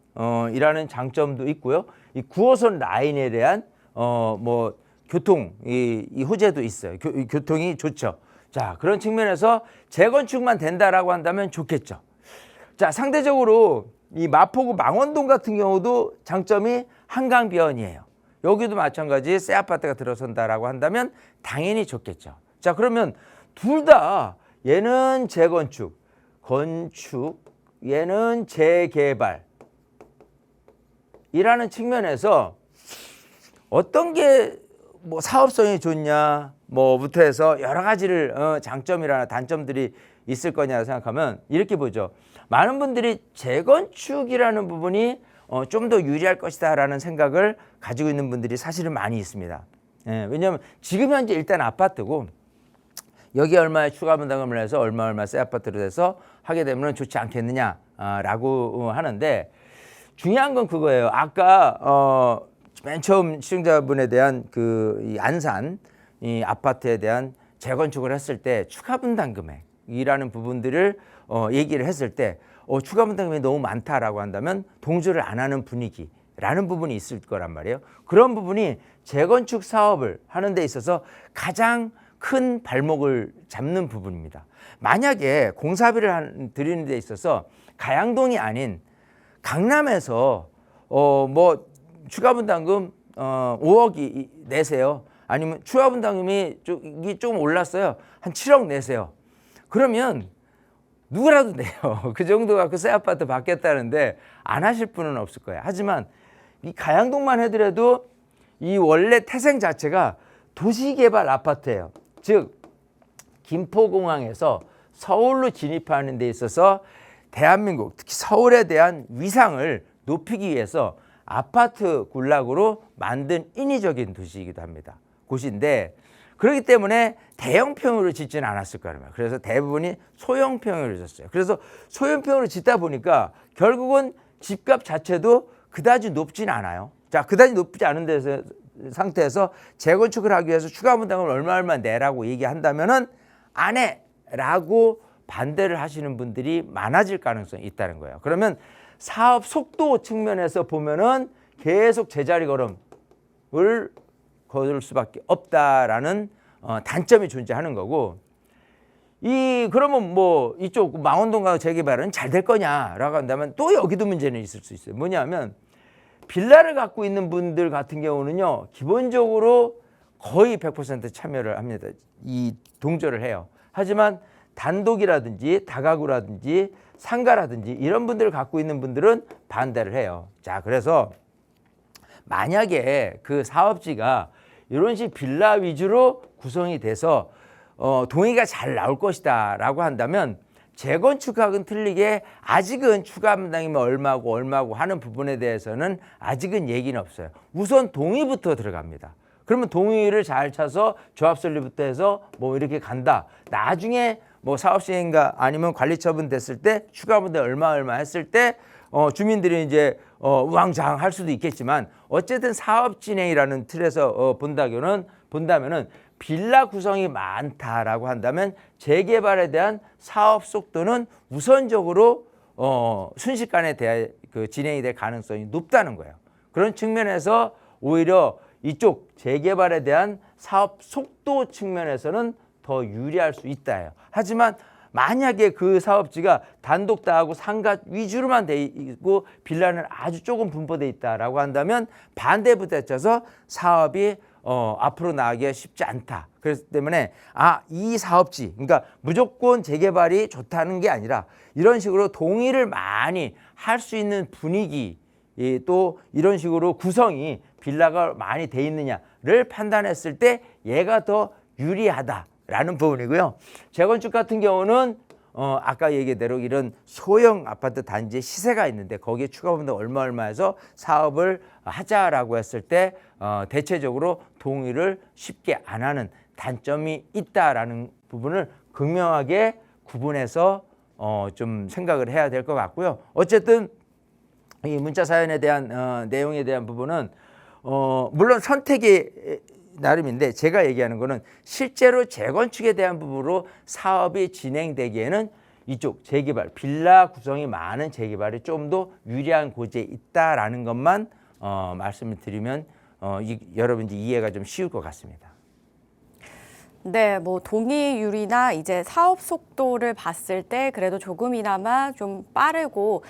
이라는 장점도 있고요. 이 9호선 라인에 대한 뭐 교통 이 호재도 있어요. 교통이 좋죠. 자, 그런 측면에서 재건축만 된다라고 한다면 좋겠죠. 자, 상대적으로 이 마포구 망원동 같은 경우도 장점이 한강변이에요. 여기도 마찬가지 새 아파트가 들어선다라고 한다면 당연히 좋겠죠. 자, 그러면 둘 다 얘는 재건축, 건축, 얘는 재개발 이라는 측면에서 어떤 게 뭐 사업성이 좋냐 뭐부터 해서 여러 가지를 장점이나 단점들이 있을 거냐 생각하면 이렇게 보죠. 많은 분들이 재건축이라는 부분이 좀 더 유리할 것이다라는 생각을 가지고 있는 분들이 사실은 많이 있습니다. 왜냐하면 지금 현재 일단 아파트고 여기 얼마의 추가 분담금을 해서 얼마 새 아파트로 돼서 하게 되면 좋지 않겠느냐라고 하는데 중요한 건 그거예요. 아까 맨 처음 시청자분에 대한 이 안산 이 아파트에 대한 재건축을 했을 때 추가 분담 금액이라는 부분들을 얘기를 했을 때 추가 분담 금액이 너무 많다라고 한다면 동조를 안 하는 분위기라는 부분이 있을 거란 말이에요. 그런 부분이 재건축 사업을 하는 데 있어서 가장 큰 발목을 잡는 부분입니다. 만약에 공사비를 드리는 데 있어서 가양동이 아닌 강남에서 뭐 추가 분담금 5억이 내세요. 아니면 추가 분담금이 좀 올랐어요. 한 7억 내세요. 그러면 누구라도 내요. 그 정도 갖고 새 아파트 받겠다는데 안 하실 분은 없을 거예요. 하지만 이 가양동만 해더라도 이 원래 태생 자체가 도시개발 아파트예요. 즉 김포공항에서 서울로 진입하는 데 있어서 대한민국 특히 서울에 대한 위상을 높이기 위해서 아파트 군락으로 만든 인위적인 도시이기도 합니다. 곳인데 그렇기 때문에 대형평으로 짓지는 않았을 거예요. 그래서 대부분이 소형평으로 짓었어요. 그래서 소형평으로 짓다 보니까 결국은 집값 자체도 그다지 높진 않아요. 자, 그다지 높지 않은 상태에서 재건축을 하기 위해서 추가 분담금을 얼마 내라고 얘기한다면은 안 해라고 반대를 하시는 분들이 많아질 가능성이 있다는 거예요. 그러면 사업 속도 측면에서 보면은 계속 제자리 걸음을 걸을 수밖에 없다라는 단점이 존재하는 거고 그러면 뭐 이쪽 망원동과 재개발은 잘 될 거냐라고 한다면 또 여기도 문제는 있을 수 있어요. 뭐냐면 빌라를 갖고 있는 분들 같은 경우는요 기본적으로 거의 100% 참여를 합니다. 이 동조를 해요. 하지만 단독이라든지 다가구라든지 상가라든지 이런 분들을 갖고 있는 분들은 반대를 해요. 자, 그래서 만약에 그 사업지가 이런 식 빌라 위주로 구성이 돼서 동의가 잘 나올 것이다 라고 한다면 재건축하고는 틀리게 아직은 추가 분담금이 얼마고 하는 부분에 대해서는 아직은 얘기는 없어요. 우선 동의부터 들어갑니다. 그러면 동의를 잘 차서 조합 설립부터 해서 뭐 이렇게 간다. 나중에 뭐 사업 시행인가 아니면 관리 처분 됐을 때 추가분대 얼마 했을 때 주민들이 이제 우왕좌왕 할 수도 있겠지만 어쨌든 사업 진행이라는 틀에서 본다면은 빌라 구성이 많다라고 한다면 재개발에 대한 사업 속도는 우선적으로 순식간에 진행이 될 가능성이 높다는 거예요. 그런 측면에서 오히려 이쪽 재개발에 대한 사업 속도 측면에서는 더 유리할 수 있다예요. 하지만 만약에 그 사업지가 단독다하고 상가 위주로만 돼 있고 빌라는 아주 조금 분포돼 있다라고 한다면 반대 부딪혀서 사업이 앞으로 나가기가 쉽지 않다. 그렇기 때문에 이 사업지, 그러니까 무조건 재개발이 좋다는 게 아니라 이런 식으로 동의를 많이 할 수 있는 분위기, 또 이런 식으로 구성이 빌라가 많이 돼 있느냐를 판단했을 때 얘가 더 유리하다라는 부분이고요. 재건축 같은 경우는 아까 얘기대로 이런 소형 아파트 단지의 시세가 있는데 거기에 추가분대 얼마 해서 사업을 하자라고 했을 때 대체적으로 동의를 쉽게 안 하는 단점이 있다라는 부분을 극명하게 구분해서 좀 생각을 해야 될 것 같고요. 어쨌든 이 문자 사연에 대한 내용에 대한 부분은 물론 선택이 나름인데 제가 얘기하는 거는 실제로 재건축에 대한 부분으로 사업이 진행되기에는 이쪽 재개발, 빌라 구성이 많은 재개발이 좀 더 유리한 고지에 있다라는 것만 말씀을 드리면 여러분들 이해가 좀 쉬울 것 같습니다. 네, 뭐 동의율이나 이제 사업 속도를 봤을 때 그래도 조금이나마 좀 빠르고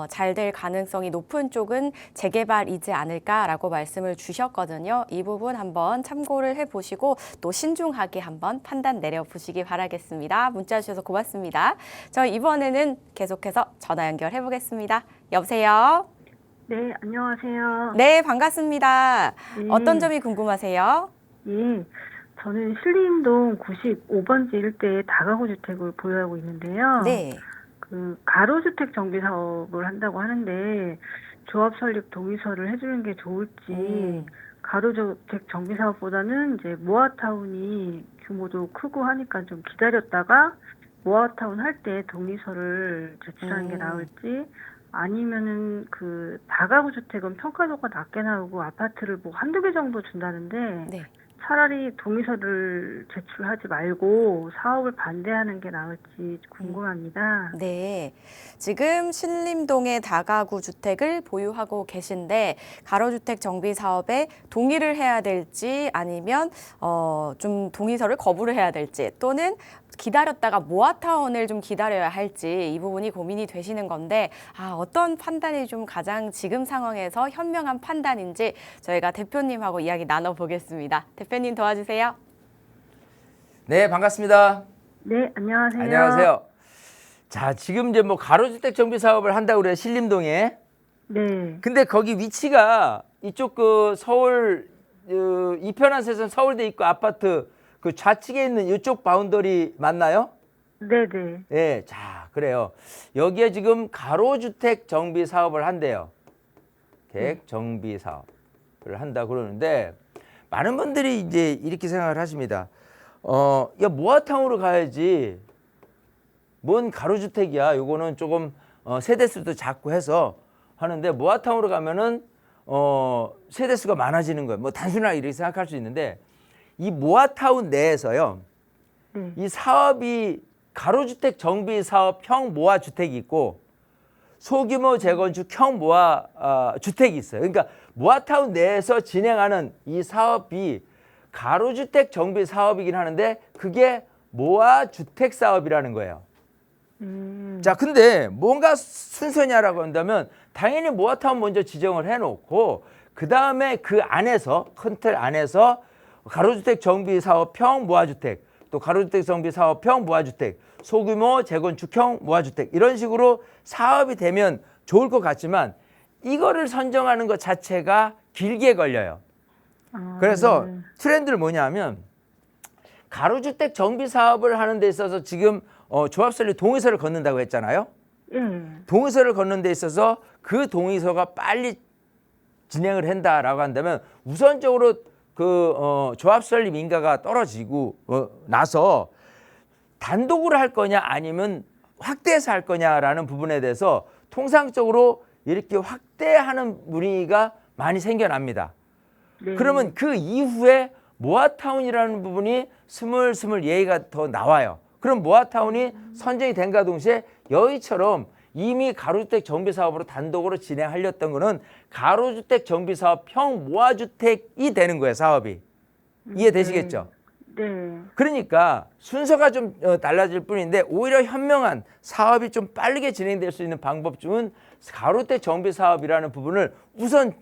잘 될 가능성이 높은 쪽은 재개발이지 않을까라고 말씀을 주셨거든요. 이 부분 한번 참고를 해보시고 또 신중하게 한번 판단 내려보시기 바라겠습니다. 문자 주셔서 고맙습니다. 저 이번에는 계속해서 전화 연결해 보겠습니다. 여보세요? 네, 안녕하세요. 네, 반갑습니다. 네. 어떤 점이 궁금하세요? 예, 저는 신림동 95번지 일대에 다가구 주택을 보유하고 있는데요. 네. 그 가로주택 정비 사업을 한다고 하는데 조합 설립 동의서를 해주는 게 좋을지 가로주택 정비 사업보다는 이제 모아타운이 규모도 크고 하니까 좀 기다렸다가 모아타운 할 때 동의서를 제출하는 게 나을지 아니면은 그 다가구 주택은 평가도가 낮게 나오고 아파트를 뭐 한두 개 정도 준다는데 네. 차라리 동의서를 제출하지 말고 사업을 반대하는 게 나을지 궁금합니다. 네, 지금 신림동의 다가구 주택을 보유하고 계신데 가로주택 정비 사업에 동의를 해야 될지 아니면 좀 동의서를 거부를 해야 될지 또는 기다렸다가 모아타운을 좀 기다려야 할지 이 부분이 고민이 되시는 건데 어떤 판단이 좀 가장 지금 상황에서 현명한 판단인지 저희가 대표님하고 이야기 나눠보겠습니다. 대표님 도와주세요. 네, 반갑습니다. 네, 안녕하세요. 안녕하세요. 자, 지금 이제 뭐 가로주택 정비 사업을 한다고 그래요, 신림동에. 네, 근데 거기 위치가 이쪽 그 서울 이편한세선 서울대 입구 아파트 그 좌측에 있는 이쪽 바운더리 맞나요? 네네. 네, 자, 그래요. 여기에 지금 가로주택 정비 사업을 한대요. 계획 정비 사업을 한다 그러는데 많은 분들이 이제 이렇게 생각을 하십니다. 야, 모아타운으로 가야지. 뭔 가로주택이야. 요거는 조금 세대수도 작고 해서 하는데 모아타운으로 가면은 세대수가 많아지는 거예요. 뭐 단순하게 이렇게 생각할 수 있는데 이 모아타운 내에서요. 이 사업이 가로주택 정비 사업형 모아주택이 있고 소규모 재건축형 모아주택이 있어요. 그러니까 모아타운 내에서 진행하는 이 사업이 가로주택 정비 사업이긴 하는데 그게 모아주택 사업이라는 거예요. 자, 근데 뭔가 순서냐라고 한다면 당연히 모아타운 먼저 지정을 해놓고 그 다음에 그 안에서 큰 틀 안에서 가로주택 정비 사업형 모아주택 또 가로주택 정비 사업형 모아주택 소규모 재건축형 모아주택 이런 식으로 사업이 되면 좋을 것 같지만 이거를 선정하는 것 자체가 길게 걸려요. 그래서 트렌드를 뭐냐면 가로주택 정비 사업을 하는 데 있어서 지금 조합설립 동의서를 걷는다고 했잖아요. 동의서를 걷는 데 있어서 그 동의서가 빨리 진행을 한다라고 한다면 우선적으로 그 조합설립 인가가 떨어지고 나서 단독으로 할 거냐 아니면 확대해서 할 거냐라는 부분에 대해서 통상적으로 이렇게 확대하는 분위기가 많이 생겨납니다. 네. 그러면 그 이후에 모아타운이라는 부분이 스물스물 얘기가 더 나와요. 그럼 모아타운이 선정이 된가 동시에 여기처럼 이미 가로주택 정비사업으로 단독으로 진행하려던 거는 가로주택 정비사업형 모아주택이 되는 거예요, 사업이. 이해되시겠죠? 네. 그러니까 순서가 좀 달라질 뿐인데 오히려 현명한 사업이 좀 빠르게 진행될 수 있는 방법 중은 가로주택 정비사업이라는 부분을 우선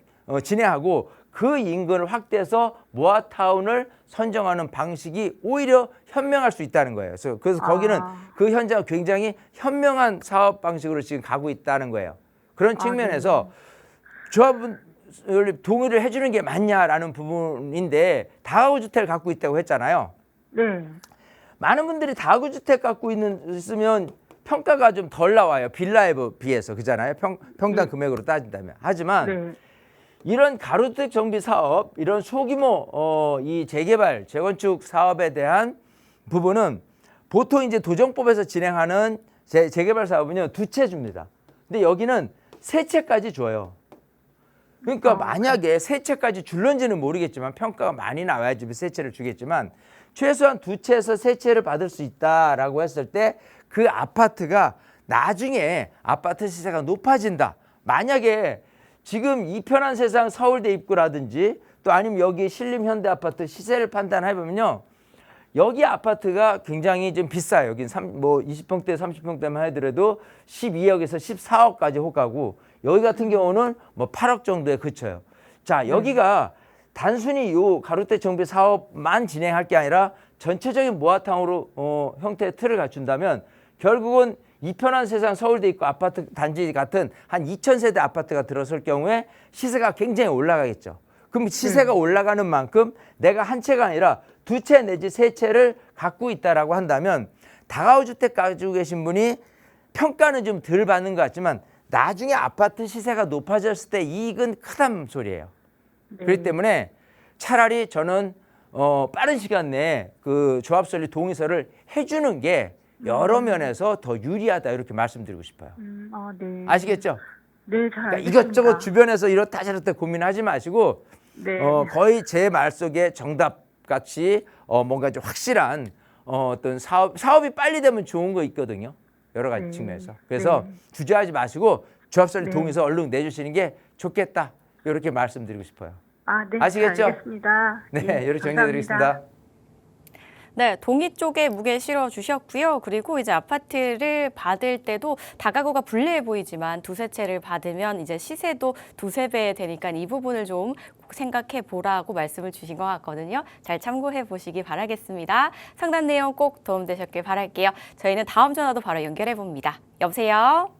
진행하고 그 인근을 확대해서 모아타운을 선정하는 방식이 오히려 현명할 수 있다는 거예요. 그래서 거기는 그 현장 굉장히 현명한 사업 방식으로 지금 가고 있다는 거예요. 그런 측면에서 조합은 동의를 해주는 게 맞냐라는 부분인데 다가구 주택을 갖고 있다고 했잖아요. 네. 많은 분들이 다가구 주택 갖고 있으면 평가가 좀 덜 나와요. 빌라에 비해서 그잖아요. 평당 금액으로 따진다면. 하지만 네. 이런 가로주택 정비 사업, 이런 소규모 이 재개발, 재건축 사업에 대한 부분은 보통 이제 도정법에서 진행하는 재개발 사업은요 2채 줍니다. 근데 여기는 3채까지 줘요. 그러니까 만약에 3채까지 줄런지는 모르겠지만 평가가 많이 나와야지 3채를 주겠지만 최소한 2채에서 3채를 받을 수 있다라고 했을 때 그 아파트가 나중에 아파트 시세가 높아진다. 만약에 지금 이 편한 세상 서울대 입구라든지 또 아니면 여기 신림 현대 아파트 시세를 판단해보면요. 여기 아파트가 굉장히 좀 비싸요. 여긴 20평대, 30평대만 하더라도 12억에서 14억까지 호가고 여기 같은 경우는 뭐 8억 정도에 그쳐요. 자, 여기가 단순히 요 가로주택 정비 사업만 진행할 게 아니라 전체적인 모아타운으로 형태의 틀을 갖춘다면 결국은 이 편한 세상 서울대 입구 아파트 단지 같은 한 2,000세대 아파트가 들어설 경우에 시세가 굉장히 올라가겠죠. 그럼 시세가 올라가는 만큼 내가 한 채가 아니라 2채 내지 3채를 갖고 있다라고 한다면 다가구 주택 가지고 계신 분이 평가는 좀 덜 받는 것 같지만 나중에 아파트 시세가 높아졌을 때 이익은 크단 소리예요. 그렇기 때문에 차라리 저는 빠른 시간 내에 그 조합 설립 동의서를 해주는 게 여러 면에서 더 유리하다 이렇게 말씀드리고 싶어요. 네. 아시겠죠? 네, 잘 그러니까 알겠습니다. 이것저것 주변에서 이렇다 저렇다 고민하지 마시고 네. 거의 제 말 속에 정답 같이 뭔가 좀 확실한 어떤 사업이 빨리 되면 좋은 거 있거든요. 여러 가지 측면에서. 그래서 주저하지 마시고 조합 설립 동의서 얼른 내주시는 게 좋겠다. 이렇게 말씀드리고 싶어요. 네. 아시겠죠? 잘 알겠습니다. 네, 이렇게 감사합니다. 정리해드리겠습니다. 네, 동의 쪽에 무게 실어 주셨고요. 그리고 이제 아파트를 받을 때도 다가구가 불리해 보이지만 2-3채를 받으면 이제 시세도 2-3배 되니까 이 부분을 좀 생각해 보라고 말씀을 주신 것 같거든요. 잘 참고해 보시기 바라겠습니다. 상담 내용 꼭 도움되셨길 바랄게요. 저희는 다음 전화도 바로 연결해 봅니다. 여보세요?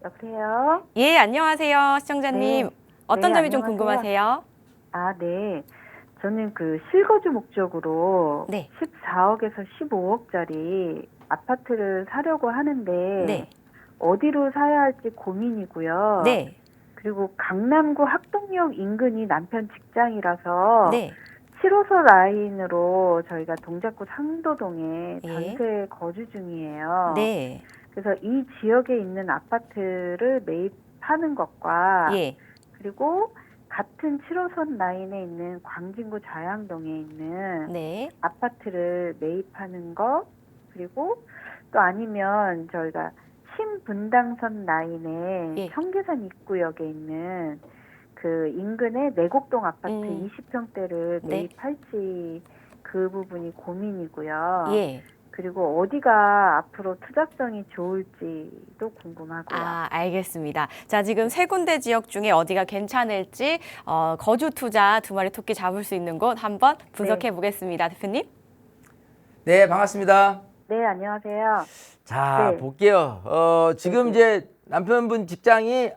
여보세요? 예, 안녕하세요. 시청자님. 네. 어떤 네, 점이 좀 안녕하세요. 궁금하세요? 네. 저는 그 실거주 목적으로 네. 14억에서 15억짜리 아파트를 사려고 하는데 네. 어디로 사야 할지 고민이고요. 네. 그리고 강남구 학동역 인근이 남편 직장이라서 네. 7호선 라인으로 저희가 동작구 상도동에 예. 전세 거주 중이에요. 네. 그래서 이 지역에 있는 아파트를 매입하는 것과 예. 그리고 같은 7호선 라인에 있는 광진구 자양동에 있는 네. 아파트를 매입하는 것, 그리고 또 아니면 저희가 신분당선 라인에 예. 청계산 입구역에 있는 그 인근의 내곡동 아파트 20평대를 네. 매입할지 그 부분이 고민이고요. 예. 그리고 어디가 앞으로 투자성이 좋을지도 궁금하고요. 알겠습니다. 자, 지금 3군데 지역 중에 어디가 괜찮을지 거주 투자 2마리 토끼 잡을 수 있는 곳 한번 분석해 보겠습니다. 대표님. 네, 반갑습니다. 네, 안녕하세요. 자, 네. 볼게요. 지금 이제 남편분 직장이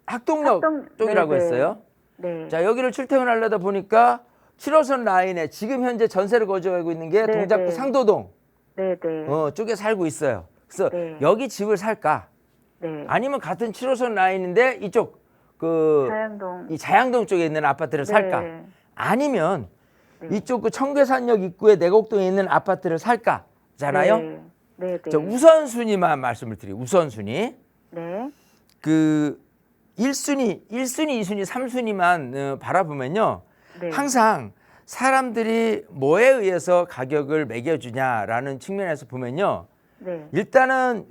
학동역 쪽이라고 네네. 했어요. 네. 자, 여기를 출퇴근하려다 보니까 7호선 라인에 지금 현재 전세를 거주하고 있는 게 네, 동작구 네. 상도동 네. 쪽에 살고 있어요. 그래서 네. 여기 집을 살까? 네. 아니면 같은 7호선 라인인데 이쪽 그 자양동. 이 자양동 쪽에 있는 아파트를 살까? 네. 아니면 네. 이쪽 그 청계산역 입구에 내곡동에 있는 아파트를 살까잖아요. 네. 네, 네. 자, 우선순위만 말씀을 드리고 우선순위. 네. 그 1순위, 2순위, 3순위만 바라보면요. 네. 항상 사람들이 뭐에 의해서 가격을 매겨주냐라는 측면에서 보면요. 네. 일단은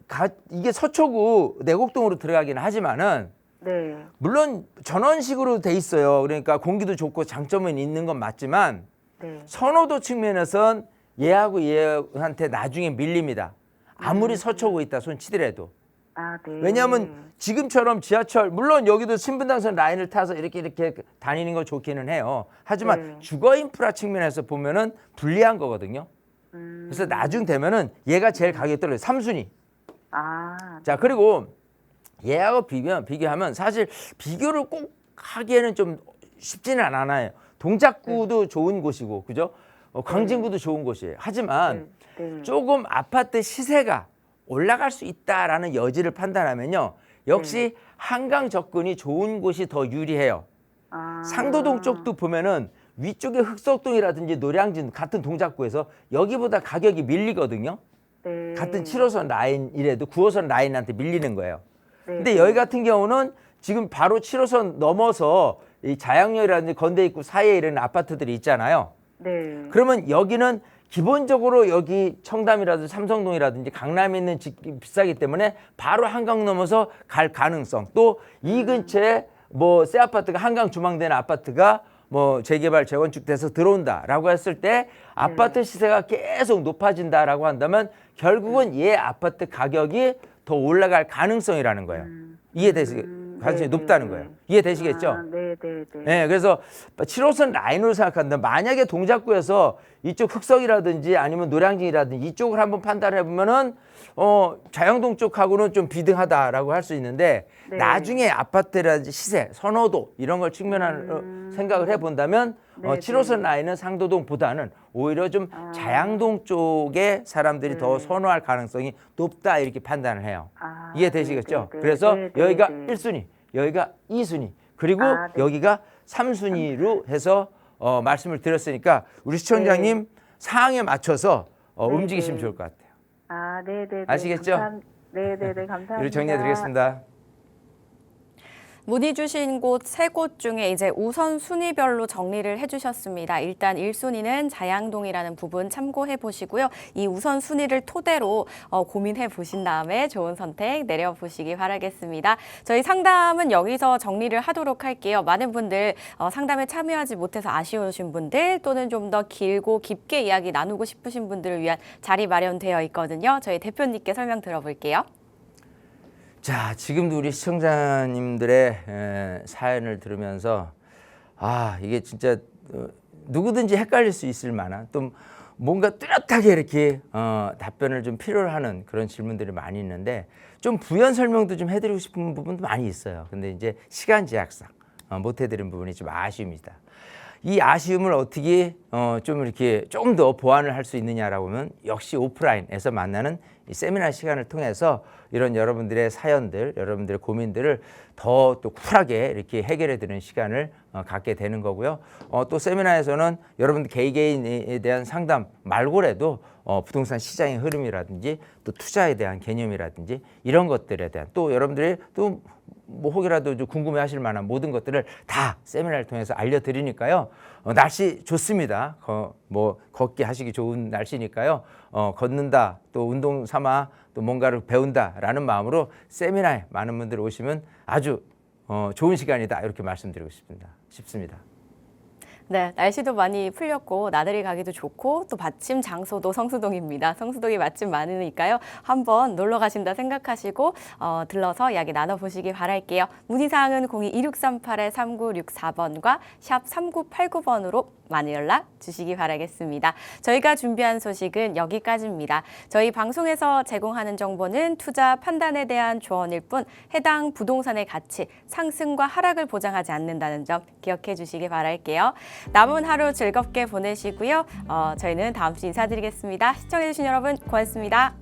이게 서초구 내곡동으로 들어가긴 하지만은 네. 물론 전원식으로 돼 있어요. 그러니까 공기도 좋고 장점은 있는 건 맞지만 네. 선호도 측면에선 얘하고 얘한테 나중에 밀립니다. 아무리 서초구에 있다 손 치더라도. 아, 네. 왜냐하면 지금처럼 지하철 물론 여기도 신분당선 라인을 타서 이렇게 다니는 거 좋기는 해요. 하지만 네. 주거 인프라 측면에서 보면은 불리한 거거든요. 그래서 나중 되면은 얘가 제일 가격이 떨어져요. 3순위. 아, 자, 그리고 얘하고 비교하면 사실 비교를 꼭 하기에는 좀 쉽지는 않아요. 동작구도 좋은 곳이고, 그죠? 광진구도 좋은 곳이에요. 하지만 네. 조금 아파트 시세가 올라갈 수 있다라는 여지를 판단하면요. 역시 한강 접근이 좋은 곳이 더 유리해요. 아. 상도동 쪽도 보면은 위쪽에 흑석동이라든지 노량진 같은 동작구에서 여기보다 가격이 밀리거든요. 네. 같은 7호선 라인이라도 9호선 라인한테 밀리는 거예요. 네. 근데 여기 같은 경우는 지금 바로 7호선 넘어서 이 자양역이라든지 건대입구 사이에 이런 아파트들이 있잖아요. 네. 그러면 여기는 기본적으로 여기 청담이라든지 삼성동이라든지 강남에 있는 집이 비싸기 때문에 바로 한강 넘어서 갈 가능성, 또 이 근처에 뭐 새 아파트가 한강 주망되는 아파트가 뭐 재개발 재건축돼서 들어온다라고 했을 때 아파트 시세가 계속 높아진다라고 한다면 결국은 얘 아파트 가격이 더 올라갈 가능성이라는 거예요. 가능성이 높다는 거예요. 이해되시겠죠? 아, 네, 네, 네. 네, 그래서 7호선 라인으로 생각한다. 만약에 동작구에서 이쪽 흑석이라든지 아니면 노량진이라든지 이쪽을 한번 판단해 보면은 자양동 쪽하고는 좀 비등하다라고 할 수 있는데 네. 나중에 아파트라든지 시세, 선호도 이런 걸 측면을 생각을 해 본다면 네, 7호선 네. 라인은 상도동보다는 오히려 좀 자양동 쪽에 사람들이 더 선호할 가능성이 높다 이렇게 판단을 해요. 아, 이해되시겠죠? 네, 네, 네. 그래서 네, 네, 여기가 네. 1순위, 여기가 2순위, 그리고 아, 네. 여기가 3순위로 해서 말씀을 드렸으니까 우리 시청자님 사항에 맞춰서 네, 움직이시면 네. 좋을 것 같아요. 아, 네, 네, 네. 아시겠죠? 네, 네, 네. 감사합니다. 이렇게 정리해 드리겠습니다. 문의 주신 곳 3곳 중에 이제 우선 순위별로 정리를 해주셨습니다. 일단 1순위는 자양동이라는 부분 참고해 보시고요. 이 우선 순위를 토대로 고민해 보신 다음에 좋은 선택 내려보시기 바라겠습니다. 저희 상담은 여기서 정리를 하도록 할게요. 많은 분들 상담에 참여하지 못해서 아쉬우신 분들 또는 좀 더 길고 깊게 이야기 나누고 싶으신 분들을 위한 자리 마련되어 있거든요. 저희 대표님께 설명 들어볼게요. 자, 지금도 우리 시청자님들의 사연을 들으면서 이게 진짜 누구든지 헷갈릴 수 있을 만한 또 뭔가 뚜렷하게 이렇게 답변을 좀 필요로 하는 그런 질문들이 많이 있는데 좀 부연 설명도 좀 해드리고 싶은 부분도 많이 있어요. 근데 이제 시간 제약상 못 해드린 부분이 좀 아쉬움이다. 이 아쉬움을 어떻게 좀 이렇게 좀 더 보완을 할 수 있느냐라고 하면 역시 오프라인에서 만나는 이 세미나 시간을 통해서 이런 여러분들의 사연들, 여러분들의 고민들을 더 또 쿨하게 이렇게 해결해 드리는 시간을 갖게 되는 거고요. 또 세미나에서는 여러분들 개개인에 대한 상담 말고라도 부동산 시장의 흐름이라든지 또 투자에 대한 개념이라든지 이런 것들에 대한 또 여러분들이 또 뭐 혹이라도 좀 궁금해하실 만한 모든 것들을 다 세미나를 통해서 알려드리니까요. 날씨 좋습니다. 뭐 걷기 하시기 좋은 날씨니까요. 걷는다 또 운동 삼아 또 뭔가를 배운다라는 마음으로 세미나에 많은 분들 오시면 아주 좋은 시간이다 이렇게 말씀드리고 싶습니다. 네, 날씨도 많이 풀렸고 나들이 가기도 좋고 또 마침 장소도 성수동입니다. 성수동이 마침 많으니까요. 한번 놀러 가신다 생각하시고 들러서 이야기 나눠보시기 바랄게요. 문의사항은 02-2638-3964번과 샵 3989번으로 많은 연락 주시기 바라겠습니다. 저희가 준비한 소식은 여기까지입니다. 저희 방송에서 제공하는 정보는 투자 판단에 대한 조언일 뿐 해당 부동산의 가치, 상승과 하락을 보장하지 않는다는 점 기억해 주시기 바랄게요. 남은 하루 즐겁게 보내시고요. 저희는 다음 주 인사드리겠습니다. 시청해 주신 여러분 고맙습니다.